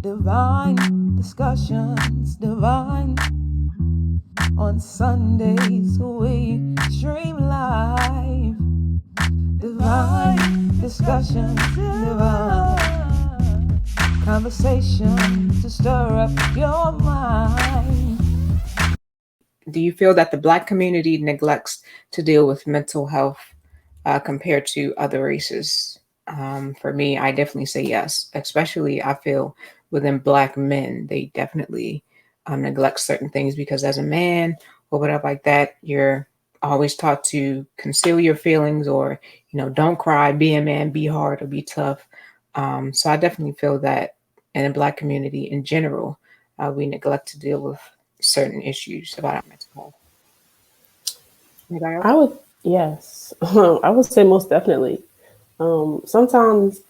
Divine discussions, divine. On Sundays we stream live. Divine discussions, divine. Conversation to stir up your mind. Do you feel that the Black community neglects to deal with mental health compared to other races? For me, I definitely say yes. Especially, I feel within Black men, they definitely neglect certain things because as a man or whatever like that, you're always taught to conceal your feelings or, don't cry, be a man, be hard or be tough. So I definitely feel that in the Black community in general, we neglect to deal with certain issues about our mental health. Anybody else? I would, yes, I would say most definitely. Sometimes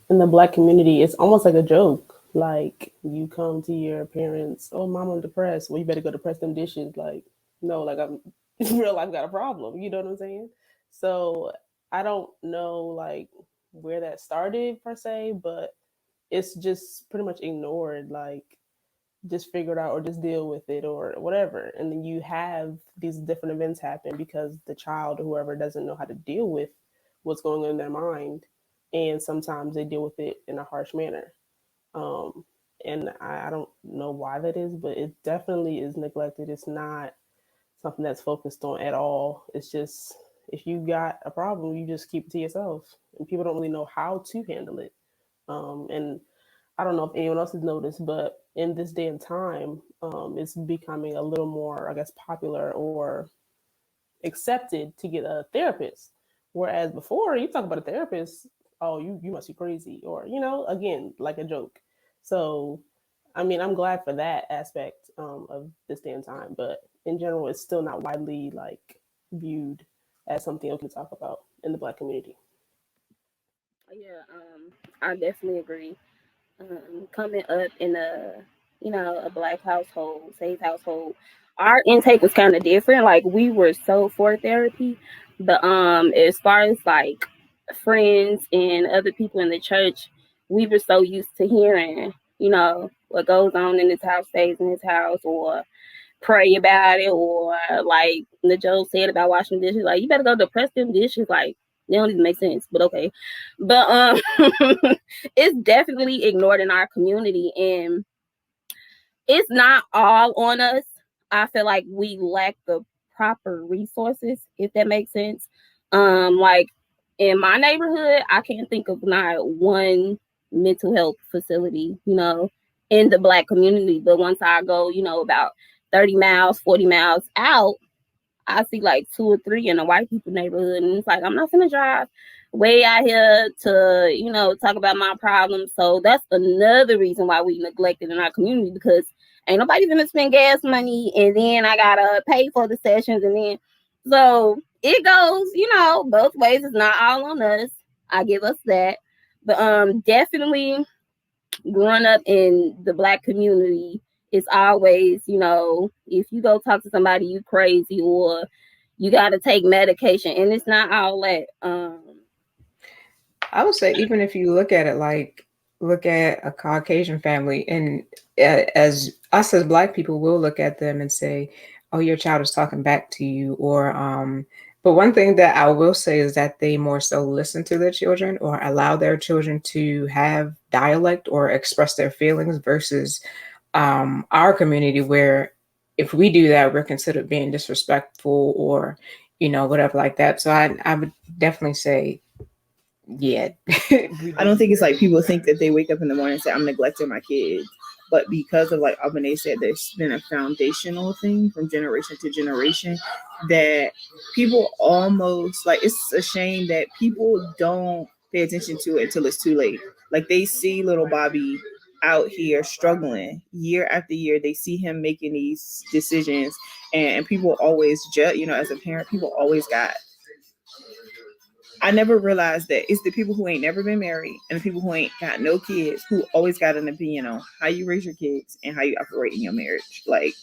in the Black community, it's almost like a joke. Like you come to your parents, oh, mom, I'm depressed. Well, you better go to press them dishes. Like, no, like I'm in real life got a problem. You know what I'm saying? So I don't know like where that started per se, but it's just pretty much ignored. Like just figure it out or just deal with it or whatever. And then you have these different events happen because the child or whoever doesn't know how to deal with what's going on in their mind. And sometimes they deal with it in a harsh manner. Um, and I don't know why that is, but it definitely is neglected. It's not something that's focused on at all. It's just if you got a problem, you just keep it to yourself. And people don't really know how to handle it. And I don't know if anyone else has noticed, but in this day and time, it's becoming a little more, I guess, popular or accepted to get a therapist. Whereas before, you talk about a therapist, oh, you must be crazy, or again, like a joke. So, I mean, I'm glad for that aspect of this day and time, but in general, it's still not widely like viewed as something okay to talk about in the Black community. Yeah, I definitely agree. Coming up in a black household, safe household, our intake was kind of different. Like we were so for therapy, but as far as like friends and other people in the church, we were so used to hearing, what goes on in this house stays in this house, or pray about it, or like the Joe said about washing dishes, like you better go to press them dishes, like they don't even make sense, but okay. But it's definitely ignored in our community, and it's not all on us. I feel like we lack the proper resources, if that makes sense. Like in my neighborhood, I can't think of not one mental health facility, in the Black community. But once I go, about 30 miles, 40 miles out, I see like two or three in a white people neighborhood, and it's like I'm not gonna drive way out here to talk about my problems. So that's another reason why we neglected in our community, because ain't nobody gonna spend gas money, and then I gotta pay for the sessions, and then so it goes both ways. It's not all on us. I give us that, but definitely growing up in the Black community, it's always, if you go talk to somebody, you crazy, or you got to take medication, and it's not all that. I would say even if you look at it like look at a Caucasian family, and as us as Black people will look at them and say, "Oh, your child is talking back to you," or But one thing that I will say is that they more so listen to their children or allow their children to have dialect or express their feelings versus our community where if we do that, we're considered being disrespectful or whatever like that. So I would definitely say yeah. I don't think it's like people think that they wake up in the morning and say, I'm neglecting my kids. But because of like Abane said, there's been a foundational thing from generation to generation that people almost like it's a shame that people don't pay attention to it until it's too late. Like they see little Bobby out here struggling year after year. They see him making these decisions and people always judge, as a parent, people always got I never realized that it's the people who ain't never been married and the people who ain't got no kids who always got an opinion on how you raise your kids and how you operate in your marriage. Like,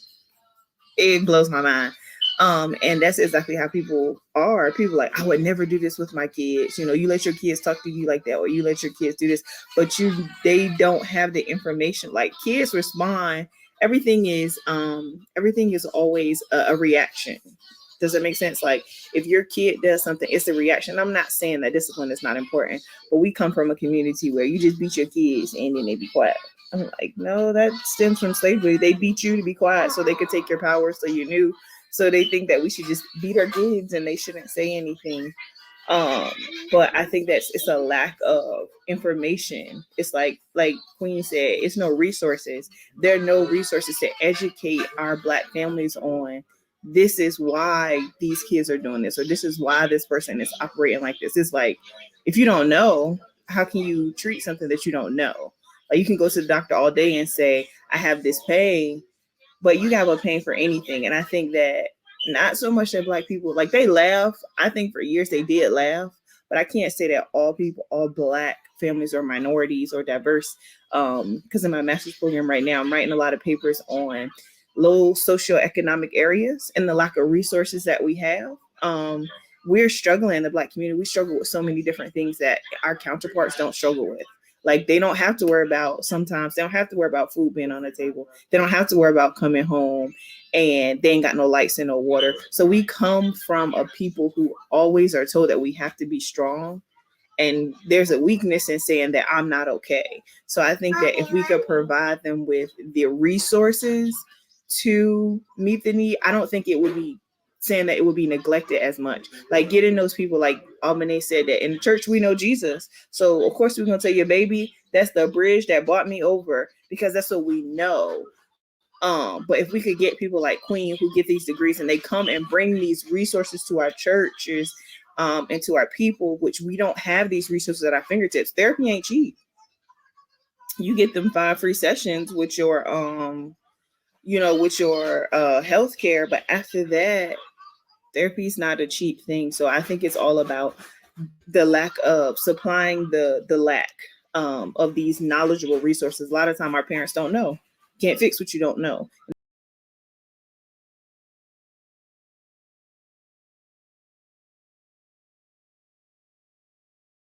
it blows my mind. And that's exactly how people are. People like, I would never do this with my kids. You know, you let your kids talk to you like that, or you let your kids do this, but they don't have the information. Like, kids respond. Everything is always a reaction. Does it make sense? Like, if your kid does something, it's a reaction. I'm not saying that discipline is not important, but we come from a community where you just beat your kids and then they be quiet. I'm like, no, that stems from slavery. They beat you to be quiet so they could take your power, so you knew. So they think that we should just beat our kids and they shouldn't say anything. Um, but I think it's a lack of information. It's like Queen said, it's no resources. There are no resources to educate our Black families on, this is why these kids are doing this, or this is why this person is operating like this. It's like, if you don't know, how can you treat something that you don't know? Like, you can go to the doctor all day and say, I have this pain, but you have a pain for anything. And I think that not so much that Black people, like, they laugh. I think for years they did laugh, but I can't say that all Black families or minorities or diverse. Because in my master's program right now, I'm writing a lot of papers on low socioeconomic areas and the lack of resources that we have. We're struggling in the Black community. We struggle with so many different things that our counterparts don't struggle with. Like, they don't have to worry about, sometimes they don't have to worry about food being on the table. They don't have to worry about coming home and they ain't got no lights and no water. So we come from a people who always are told that we have to be strong. And there's a weakness in saying that I'm not okay. So I think that if we could provide them with the resources to meet the need, I don't think it would be saying that it would be neglected as much. Like, getting those people, like Almane said, that in the church we know Jesus. So of course we're gonna tell your baby that's the bridge that brought me over, because that's what we know. But if we could get people like Queen who get these degrees and they come and bring these resources to our churches, and to our people, which we don't have these resources at our fingertips. Therapy ain't cheap. You get them 5 free sessions with your healthcare, but after that, therapy is not a cheap thing. So I think it's all about the lack of supplying the lack of these knowledgeable resources. A lot of time our parents don't know. Can't fix what you don't know. And